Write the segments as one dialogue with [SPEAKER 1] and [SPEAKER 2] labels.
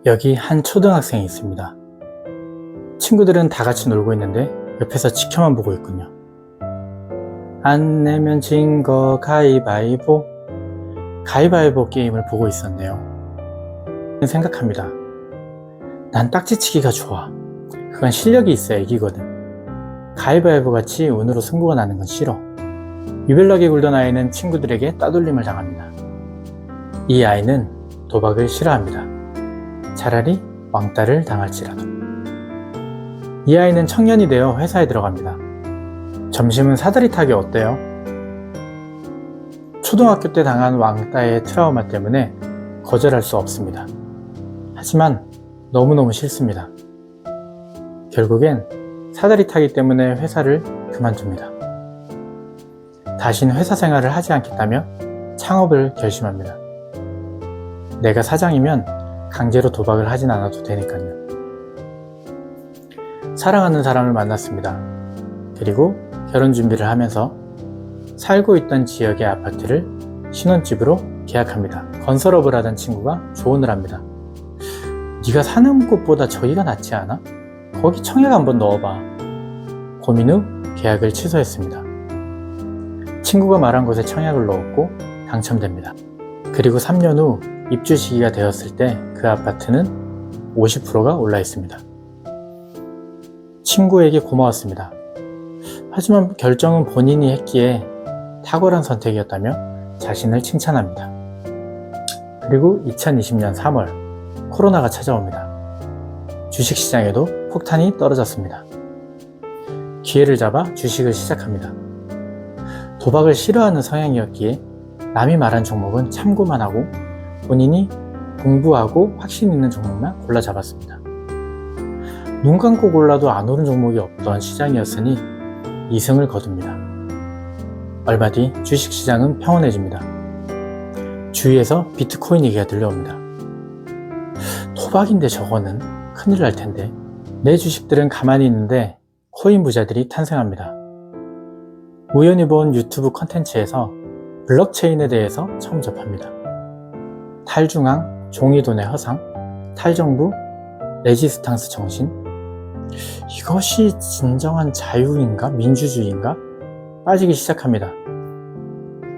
[SPEAKER 1] 여기 한 초등학생이 있습니다. 친구들은 다 같이 놀고 있는데 옆에서 지켜만 보고 있군요. 안 내면 진 거 가위바위보. 가위바위보 게임을 보고 있었네요. 생각합니다. 난 딱지치기가 좋아. 그건 실력이 있어야 이기거든. 가위바위보 같이 운으로 승부가 나는 건 싫어. 유별나게 굴던 아이는 친구들에게 따돌림을 당합니다. 이 아이는 도박을 싫어합니다. 차라리 왕따를 당할지라도. 이 아이는 청년이 되어 회사에 들어갑니다. 점심은 사다리 타기 어때요? 초등학교 때 당한 왕따의 트라우마 때문에 거절할 수 없습니다. 하지만 너무너무 싫습니다. 결국엔 사다리 타기 때문에 회사를 그만둡니다. 다신 회사 생활을 하지 않겠다며 창업을 결심합니다. 내가 사장이면 강제로 도박을 하진 않아도 되니까요. 사랑하는 사람을 만났습니다. 그리고 결혼 준비를 하면서 살고 있던 지역의 아파트를 신혼집으로 계약합니다. 건설업을 하던 친구가 조언을 합니다. 네가 사는 곳보다 저기가 낫지 않아? 거기 청약 한번 넣어봐. 고민 후 계약을 취소했습니다. 친구가 말한 곳에 청약을 넣었고 당첨됩니다. 그리고 3년 후 입주 시기가 되었을 때 그 아파트는 50%가 올라 있습니다. 친구에게 고마웠습니다. 하지만 결정은 본인이 했기에 탁월한 선택이었다며 자신을 칭찬합니다. 그리고 2020년 3월 코로나가 찾아옵니다. 주식시장에도 폭탄이 떨어졌습니다. 기회를 잡아 주식을 시작합니다. 도박을 싫어하는 성향이었기에 남이 말한 종목은 참고만 하고 본인이 공부하고 확신 있는 종목만 골라 잡았습니다. 눈 감고 골라도 안 오른 종목이 없던 시장이었으니 2승을 거둡니다. 얼마 뒤 주식시장은 평온해집니다. 주위에서 비트코인 얘기가 들려옵니다. 도박인데 저거는 큰일 날 텐데. 내 주식들은 가만히 있는데 코인 부자들이 탄생합니다. 우연히 본 유튜브 컨텐츠에서 블록체인에 대해서 처음 접합니다. 탈중앙, 종이돈의 허상, 탈정부, 레지스탕스 정신. 이것이 진정한 자유인가? 민주주의인가? 빠지기 시작합니다.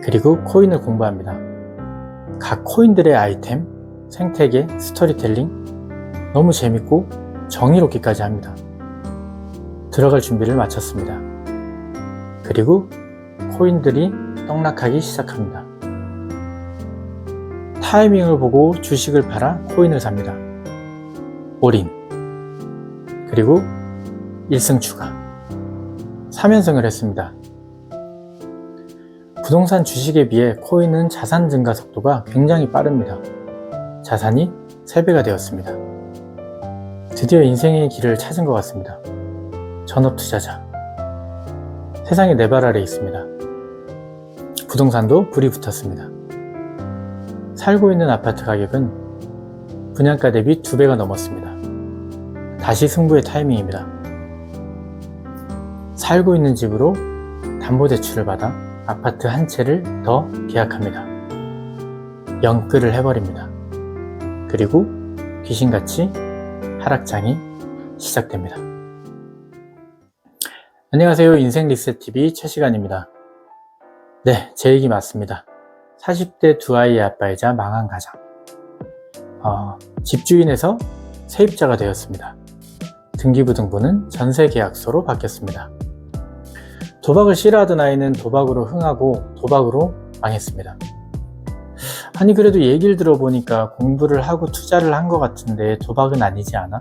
[SPEAKER 1] 그리고 코인을 공부합니다. 각 코인들의 아이템, 생태계, 스토리텔링 너무 재밌고 정의롭기까지 합니다. 들어갈 준비를 마쳤습니다. 그리고 코인들이 떡락하기 시작합니다. 타이밍을 보고 주식을 팔아 코인을 삽니다. 올인. 그리고 1승 추가. 3연승을 했습니다. 부동산 주식에 비해 코인은 자산 증가 속도가 굉장히 빠릅니다. 자산이 3배가 되었습니다. 드디어 인생의 길을 찾은 것 같습니다. 전업 투자자. 세상에 4발 아래 있습니다. 부동산도 불이 붙었습니다. 살고 있는 아파트 가격은 분양가 대비 2배가 넘었습니다. 다시 승부의 타이밍입니다. 살고 있는 집으로 담보대출을 받아 아파트 한 채를 더 계약합니다. 영끌을 해버립니다. 그리고 귀신같이 하락장이 시작됩니다. 안녕하세요. 인생리셋TV 최시간입니다. 네, 제 얘기 맞습니다. 40대 두 아이의 아빠이자 망한 가장. 집주인에서 세입자가 되었습니다. 등기부등본은 전세계약서로 바뀌었습니다. 도박을 싫어하던 아이는 도박으로 흥하고 도박으로 망했습니다. 아니 그래도 얘기를 들어보니까 공부를 하고 투자를 한 것 같은데 도박은 아니지 않아?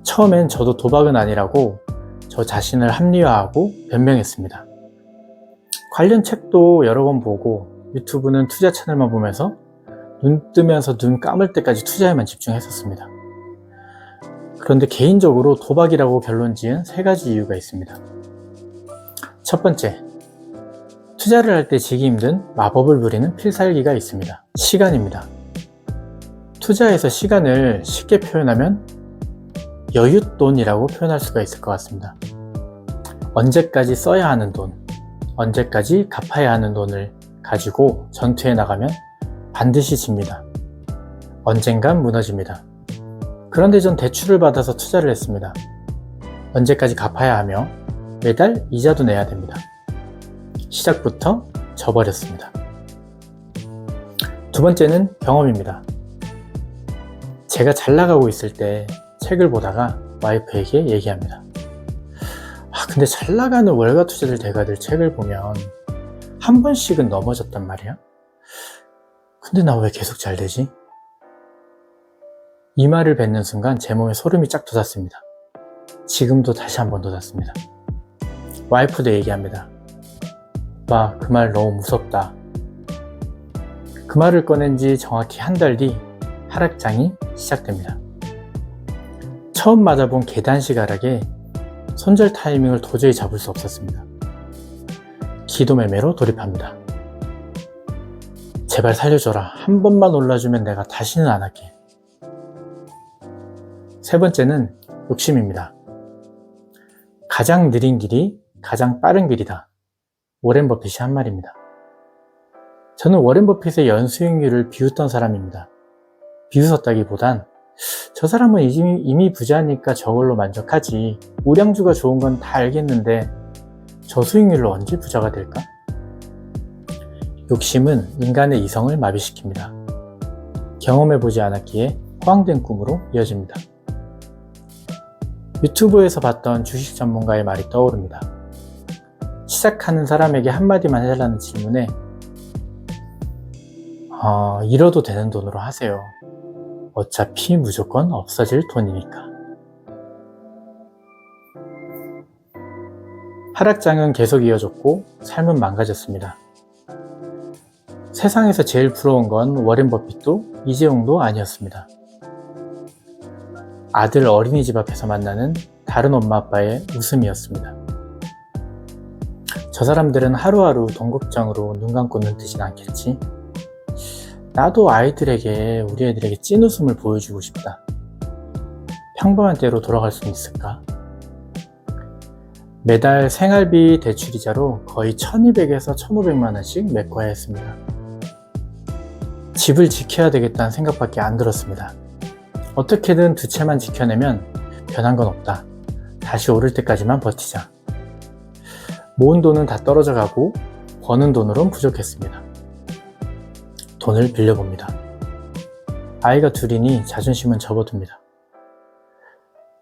[SPEAKER 1] 처음엔 저도 도박은 아니라고 저 자신을 합리화하고 변명했습니다. 관련 책도 여러 번 보고 유튜브는 투자 채널만 보면서 눈 뜨면서 눈 감을 때까지 투자에만 집중했었습니다. 그런데 개인적으로 도박이라고 결론 지은 3가지 이유가 있습니다. 첫 번째, 투자를 할 때 지기 힘든 마법을 부리는 필살기가 있습니다. 시간입니다. 투자에서 시간을 쉽게 표현하면 여윳돈이라고 표현할 수가 있을 것 같습니다. 언제까지 써야 하는 돈, 언제까지 갚아야 하는 돈을 가지고 전투에 나가면 반드시 집니다. 언젠간 무너집니다. 그런데 전 대출을 받아서 투자를 했습니다. 언제까지 갚아야 하며 매달 이자도 내야 됩니다. 시작부터 져버렸습니다. 두 번째는 경험입니다. 제가 잘 나가고 있을 때 책을 보다가 와이프에게 얘기합니다. 근데 잘 나가는 월가 투자들 대가들 책을 보면 한 번씩은 넘어졌단 말이야. 근데 나 왜 계속 잘 되지? 이 말을 뱉는 순간 제 몸에 소름이 쫙 돋았습니다. 지금도 다시 한번 돋았습니다. 와이프도 얘기합니다. 오빠, 그 말 너무 무섭다. 그 말을 꺼낸 지 정확히 한 달 뒤 하락장이 시작됩니다. 처음 맞아본 계단식 하락에 손절 타이밍을 도저히 잡을 수 없었습니다. 기도매매로 돌입합니다. 제발 살려줘라. 한 번만 올라주면 내가 다시는 안 할게. 세 번째는 욕심입니다. 가장 느린 길이 가장 빠른 길이다. 워렌 버핏이 한 말입니다. 저는 워렌 버핏의 연수익률을 비웃던 사람입니다. 비웃었다기보단 저 사람은 이미 부자니까 저걸로 만족하지. 우량주가 좋은 건 다 알겠는데 저 수익률로 언제 부자가 될까? 욕심은 인간의 이성을 마비시킵니다. 경험해보지 않았기에 허황된 꿈으로 이어집니다. 유튜브에서 봤던 주식 전문가의 말이 떠오릅니다. 시작하는 사람에게 한마디만 해달라는 질문에 잃어도 되는 돈으로 하세요. 어차피 무조건 없어질 돈이니까. 하락장은 계속 이어졌고 삶은 망가졌습니다. 세상에서 제일 부러운 건 워렌 버핏도 이재용도 아니었습니다. 아들 어린이집 앞에서 만나는 다른 엄마 아빠의 웃음이었습니다. 저 사람들은 하루하루 돈 걱정으로 눈 감고 눈 뜨진 않겠지? 나도 우리 애들에게 찐 웃음을 보여주고 싶다. 평범한 때로 돌아갈 수 있을까? 매달 생활비 대출이자로 거의 1200에서 1500만원씩 메꿔야 했습니다. 집을 지켜야 되겠다는 생각밖에 안 들었습니다. 어떻게든 두 채만 지켜내면 변한 건 없다. 다시 오를 때까지만 버티자. 모은 돈은 다 떨어져 가고 버는 돈으론 부족했습니다. 돈을 빌려봅니다. 아이가 둘이니 자존심은 접어듭니다.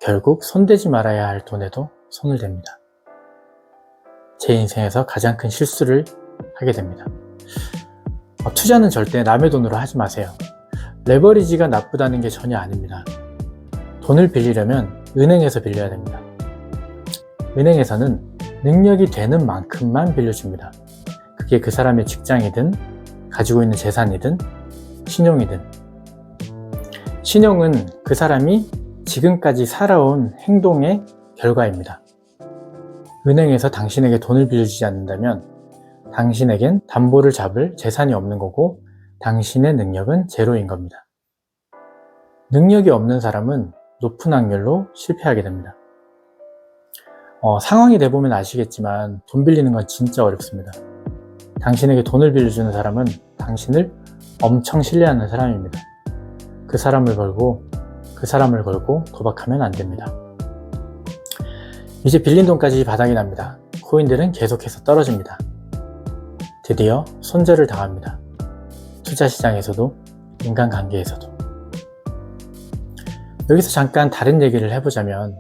[SPEAKER 1] 결국 손대지 말아야 할 돈에도 손을 댑니다. 제 인생에서 가장 큰 실수를 하게 됩니다. 투자는 절대 남의 돈으로 하지 마세요. 레버리지가 나쁘다는 게 전혀 아닙니다. 돈을 빌리려면 은행에서 빌려야 됩니다. 은행에서는 능력이 되는 만큼만 빌려줍니다. 그게 그 사람의 직장이든 가지고 있는 재산이든 신용이든. 신용은 그 사람이 지금까지 살아온 행동의 결과입니다. 은행에서 당신에게 돈을 빌려주지 않는다면 당신에겐 담보를 잡을 재산이 없는 거고 당신의 능력은 제로인 겁니다. 능력이 없는 사람은 높은 확률로 실패하게 됩니다. 상황이 돼보면 아시겠지만 돈 빌리는 건 진짜 어렵습니다. 당신에게 돈을 빌려주는 사람은 당신을 엄청 신뢰하는 사람입니다. 그 사람을 걸고 도박하면 안 됩니다. 이제 빌린 돈까지 바닥이 납니다. 코인들은 계속해서 떨어집니다. 드디어 손절을 당합니다. 투자 시장에서도 인간관계에서도. 여기서 잠깐 다른 얘기를 해보자면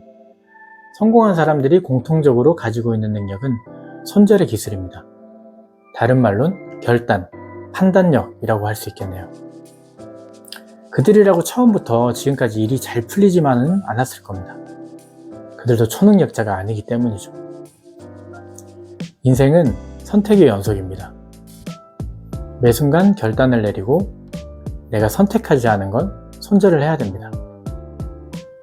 [SPEAKER 1] 성공한 사람들이 공통적으로 가지고 있는 능력은 손절의 기술입니다. 다른 말로는 결단, 판단력이라고 할 수 있겠네요. 그들이라고 처음부터 지금까지 일이 잘 풀리지만은 않았을 겁니다. 그들도 초능력자가 아니기 때문이죠. 인생은 선택의 연속입니다. 매 순간 결단을 내리고 내가 선택하지 않은 건 손절을 해야 됩니다.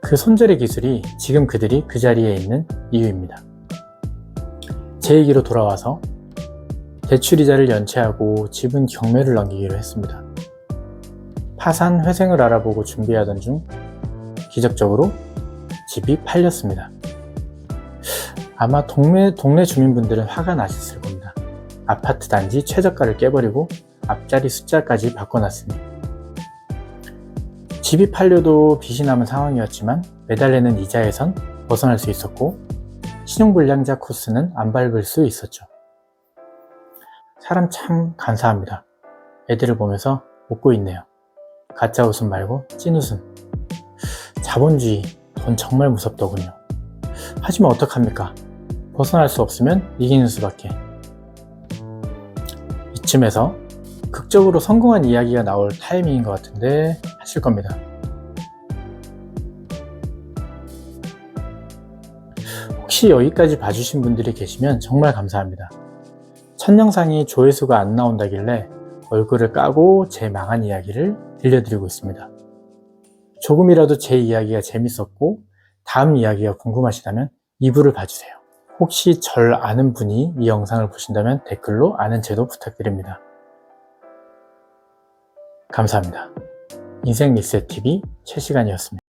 [SPEAKER 1] 그 손절의 기술이 지금 그들이 그 자리에 있는 이유입니다. 제 얘기로 돌아와서 대출이자를 연체하고 집은 경매를 넘기기로 했습니다. 파산 회생을 알아보고 준비하던 중 기적적으로 집이 팔렸습니다. 아마 동네 주민분들은 화가 나셨을 겁니다. 아파트 단지 최저가를 깨버리고 앞자리 숫자까지 바꿔놨으니. 집이 팔려도 빚이 남은 상황이었지만 매달 내는 이자에선 벗어날 수 있었고 신용불량자 코스는 안 밟을 수 있었죠. 사람 참 간사합니다. 애들을 보면서 웃고 있네요. 가짜 웃음 말고 찐 웃음. 자본주의, 돈 정말 무섭더군요. 하지만 어떡합니까? 벗어날 수 없으면 이기는 수밖에. 이쯤에서 극적으로 성공한 이야기가 나올 타이밍인 것 같은데 하실 겁니다. 혹시 여기까지 봐주신 분들이 계시면 정말 감사합니다. 첫 영상이 조회수가 안 나온다길래 얼굴을 까고 제 망한 이야기를 들려드리고 있습니다. 조금이라도 제 이야기가 재밌었고 다음 이야기가 궁금하시다면 2부를 봐주세요. 혹시 절 아는 분이 이 영상을 보신다면 댓글로 아는 제도 부탁드립니다. 감사합니다. 인생 리셋TV 최시간이었습니다.